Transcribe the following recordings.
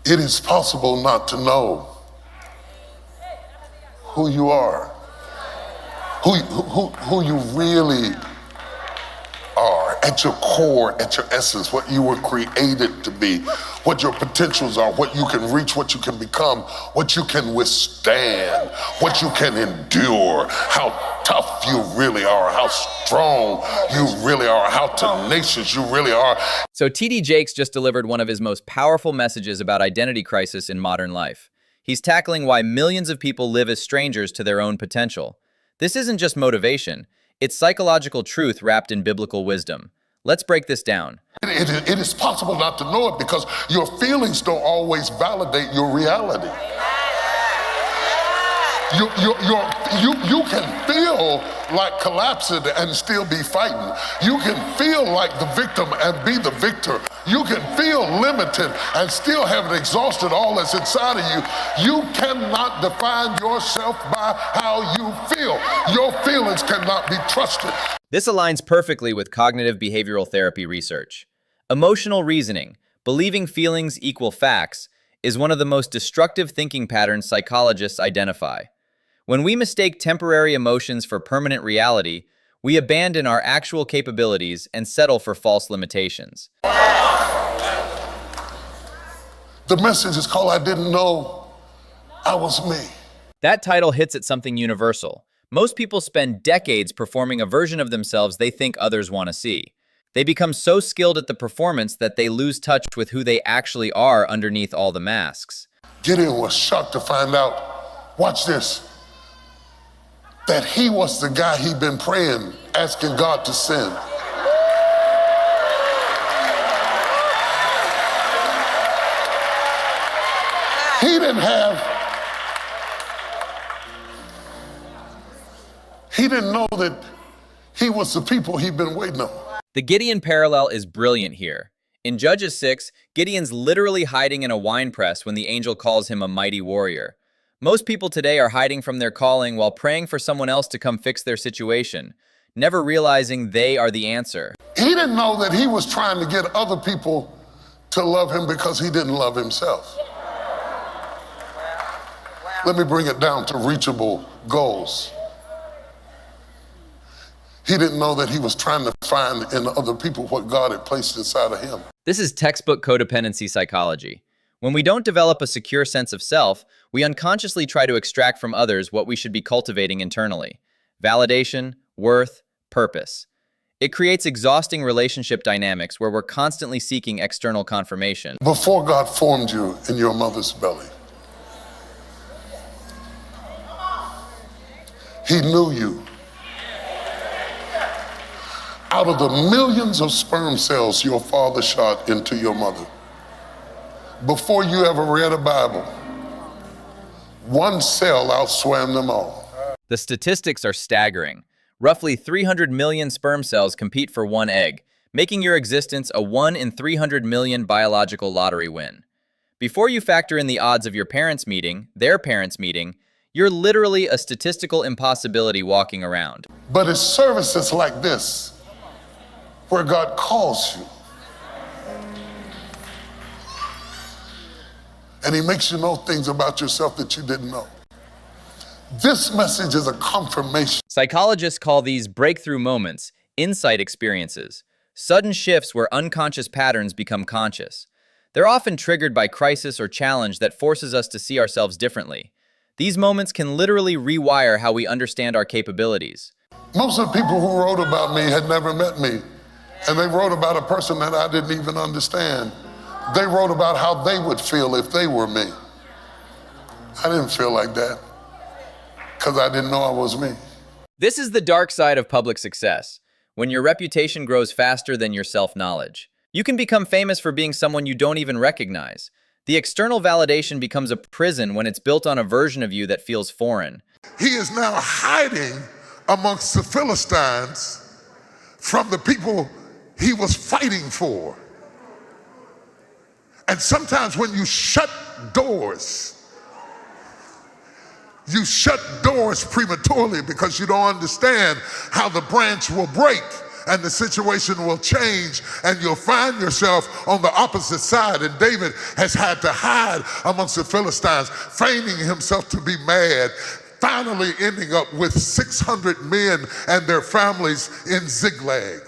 It is possible not to know who you are, who you really are at your core, at your essence, what you were created to be, what your potentials are, what you can reach, what you can become, what you can withstand, what you can endure, how tough you really are, how strong you really are, how tenacious you really are. So TD Jakes just delivered one of his most powerful messages about identity crisis in modern life. He's tackling why millions of people live as strangers to their own potential. This isn't just motivation. It's psychological truth wrapped in biblical wisdom. Let's break this down. It is possible not to know it because your feelings don't always validate your reality. You can feel like collapsing and still be fighting. You can feel like the victim and be the victor. You can feel limited and still haven't exhausted all that's inside of you. You cannot define yourself by how you feel. Your feelings cannot be trusted. This aligns perfectly with cognitive behavioral therapy research. Emotional reasoning, believing feelings equal facts, is one of the most destructive thinking patterns psychologists identify. When we mistake temporary emotions for permanent reality, we abandon our actual capabilities and settle for false limitations. The message is called, I didn't know I was me. That title hits at something universal. Most people spend decades performing a version of themselves they think others want to see. They become so skilled at the performance that they lose touch with who they actually are underneath all the masks. Gideon was shocked to find out, watch this, that he was the guy he'd been praying, asking God to send. He didn't know that he was the people he'd been waiting on. The Gideon parallel is brilliant here. In Judges 6, Gideon's literally hiding in a wine press when the angel calls him a mighty warrior. Most people today are hiding from their calling while praying for someone else to come fix their situation, never realizing they are the answer. He didn't know that he was trying to get other people to love him because he didn't love himself. Let me bring it down to reachable goals. He didn't know that he was trying to find in other people what God had placed inside of him. This is textbook codependency psychology. When we don't develop a secure sense of self, we unconsciously try to extract from others what we should be cultivating internally: validation, worth, purpose. It creates exhausting relationship dynamics where we're constantly seeking external confirmation. Before God formed you in your mother's belly, He knew you. Out of the millions of sperm cells your father shot into your mother, before you ever read a Bible, one cell outswam them all. The statistics are staggering. Roughly 300 million sperm cells compete for one egg, making your existence a 1 in 300 million biological lottery win. Before you factor in the odds of your parents meeting, their parents meeting, you're literally a statistical impossibility walking around. But it's services like this where God calls you. And He makes you know things about yourself that you didn't know. This message is a confirmation. Psychologists call these breakthrough moments, insight experiences, sudden shifts where unconscious patterns become conscious. They're often triggered by crisis or challenge that forces us to see ourselves differently. These moments can literally rewire how we understand our capabilities. Most of the people who wrote about me had never met me, and they wrote about a person that I didn't even understand. They wrote about how they would feel if they were me. I didn't feel like that because I didn't know I was me. This is the dark side of public success, when your reputation grows faster than your self-knowledge. You can become famous for being someone you don't even recognize. The external validation becomes a prison when it's built on a version of you that feels foreign. He is now hiding amongst the Philistines from the people he was fighting for. And sometimes when you shut doors prematurely because you don't understand how the branch will break and the situation will change, and you'll find yourself on the opposite side. And David has had to hide amongst the Philistines, feigning himself to be mad, finally ending up with 600 men and their families in Ziklag.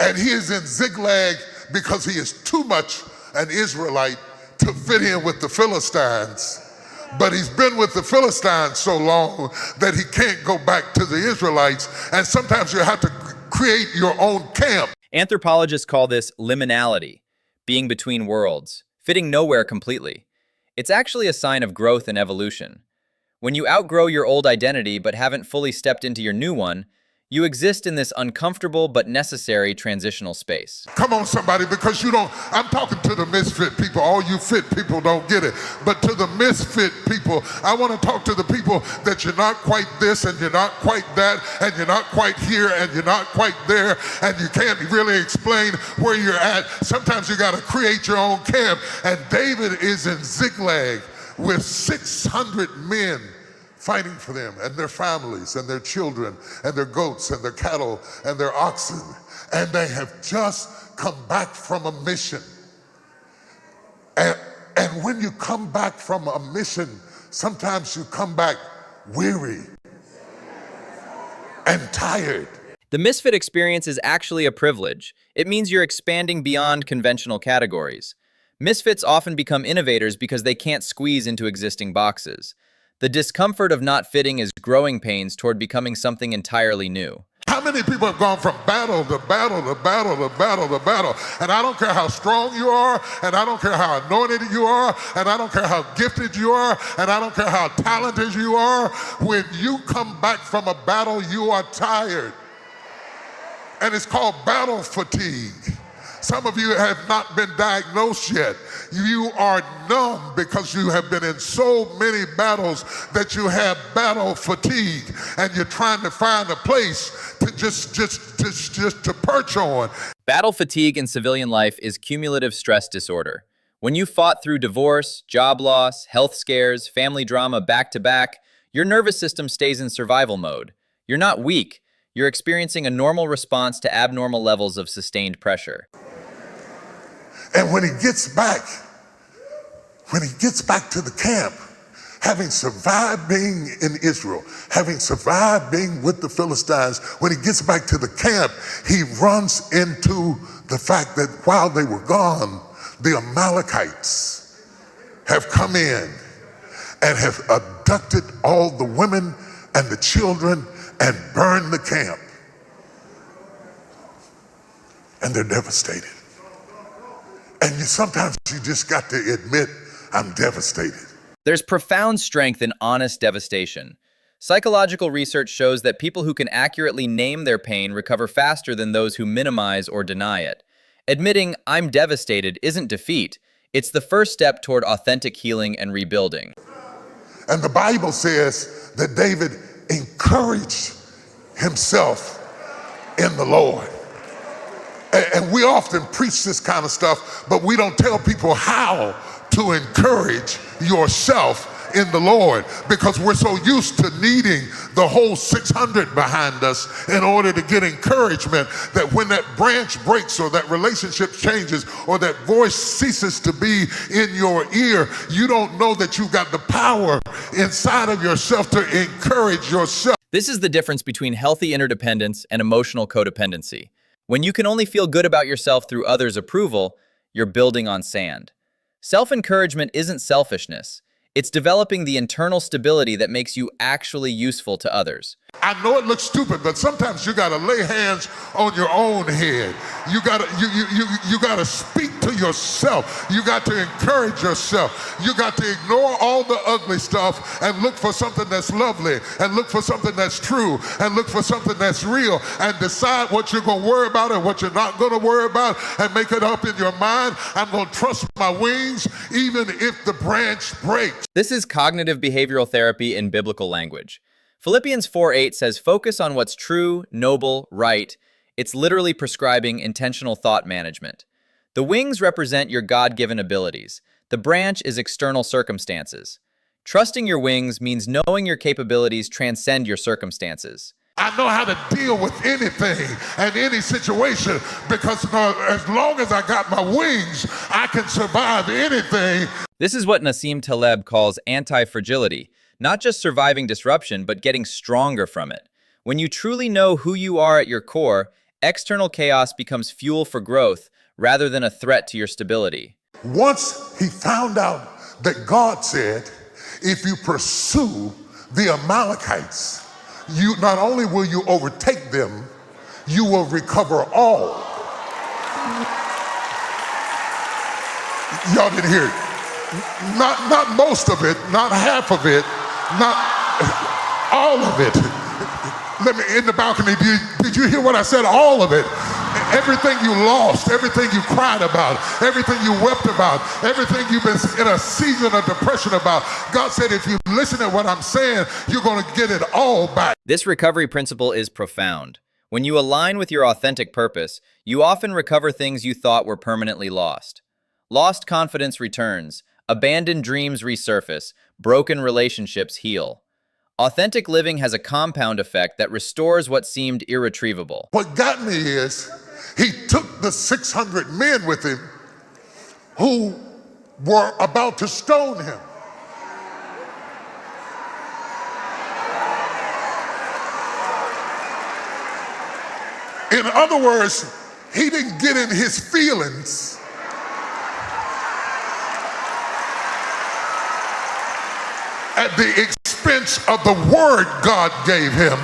And he is in Ziklag because he is too much an Israelite to fit in with the Philistines. But he's been with the Philistines so long that he can't go back to the Israelites. And sometimes you have to create your own camp. Anthropologists call this liminality, being between worlds, fitting nowhere completely. It's actually a sign of growth and evolution. When you outgrow your old identity but haven't fully stepped into your new one, you exist in this uncomfortable but necessary transitional space. Come on, somebody, because I'm talking to the misfit people. All you fit people don't get it. But to the misfit people, I want to talk to the people that you're not quite this and you're not quite that and you're not quite here and you're not quite there and you can't really explain where you're at. Sometimes you got to create your own camp. And David is in Ziklag with 600 men fighting for them and their families and their children and their goats and their cattle and their oxen. And they have just come back from a mission. And when you come back from a mission, sometimes you come back weary and tired. The misfit experience is actually a privilege. It means you're expanding beyond conventional categories. Misfits often become innovators because they can't squeeze into existing boxes. The discomfort of not fitting is growing pains toward becoming something entirely new. How many people have gone from battle to battle to battle to battle to battle? And I don't care how strong you are, and I don't care how anointed you are, and I don't care how gifted you are, and I don't care how talented you are. When you come back from a battle, you are tired. And it's called battle fatigue. Some of you have not been diagnosed yet. You are numb because you have been in so many battles that you have battle fatigue, and you're trying to find a place to just to perch on. Battle fatigue in civilian life is cumulative stress disorder. When you fought through divorce, job loss, health scares, family drama back to back, your nervous system stays in survival mode. You're not weak. You're experiencing a normal response to abnormal levels of sustained pressure. And when he gets back to the camp, having survived being in Israel, having survived being with the Philistines, when he gets back to the camp, he runs into the fact that while they were gone, the Amalekites have come in and have abducted all the women and the children and burned the camp. And they're devastated. And sometimes you just got to admit, I'm devastated. There's profound strength in honest devastation. Psychological research shows that people who can accurately name their pain recover faster than those who minimize or deny it. Admitting, I'm devastated, isn't defeat. It's the first step toward authentic healing and rebuilding. And the Bible says that David encouraged himself in the Lord. And we often preach this kind of stuff, but we don't tell people how to encourage yourself in the Lord, because we're so used to needing the whole 600 behind us in order to get encouragement, that when that branch breaks or that relationship changes or that voice ceases to be in your ear, you don't know that you've got the power inside of yourself to encourage yourself. This is the difference between healthy interdependence and emotional codependency. When you can only feel good about yourself through others' approval, you're building on sand. Self-encouragement isn't selfishness. It's developing the internal stability that makes you actually useful to others. I know it looks stupid, but sometimes you gotta lay hands on your own head. You gotta speak to yourself. You got to encourage yourself. You got to ignore all the ugly stuff and look for something that's lovely, and look for something that's true, and look for something that's real, and decide what you're gonna worry about and what you're not gonna worry about, and make it up in your mind. I'm gonna trust my wings even if the branch breaks. This is cognitive behavioral therapy in biblical language. Philippians 4:8 says, focus on what's true, noble, right. It's literally prescribing intentional thought management. The wings represent your God-given abilities. The branch is external circumstances. Trusting your wings means knowing your capabilities transcend your circumstances. I know how to deal with anything and any situation because as long as I got my wings, I can survive anything. This is what Nassim Taleb calls anti-fragility, not just surviving disruption, but getting stronger from it. When you truly know who you are at your core, external chaos becomes fuel for growth rather than a threat to your stability. Once he found out that God said, if you pursue the Amalekites, you not only will you overtake them, you will recover all. Y'all didn't hear it. Not most of it, not half of it, not all of it. Let me in the balcony. Did you hear what I said? All of it. Everything you lost, everything you cried about, everything you wept about, everything you've been in a season of depression about. God said, if you listen to what I'm saying, you're going to get it all back. This recovery principle is profound. When you align with your authentic purpose, you often recover things you thought were permanently lost. Lost confidence returns, abandoned dreams resurface, broken relationships heal. Authentic living has a compound effect that restores what seemed irretrievable. What got me is he took the 600 men with him who were about to stone him. In other words, he didn't get in his feelings. At the expense of the word God gave him.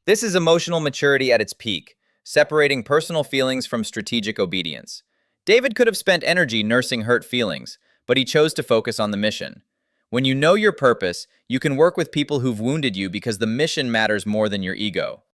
This is emotional maturity at its peak, separating personal feelings from strategic obedience. David could have spent energy nursing hurt feelings, but he chose to focus on the mission. When you know your purpose, you can work with people who've wounded you because the mission matters more than your ego.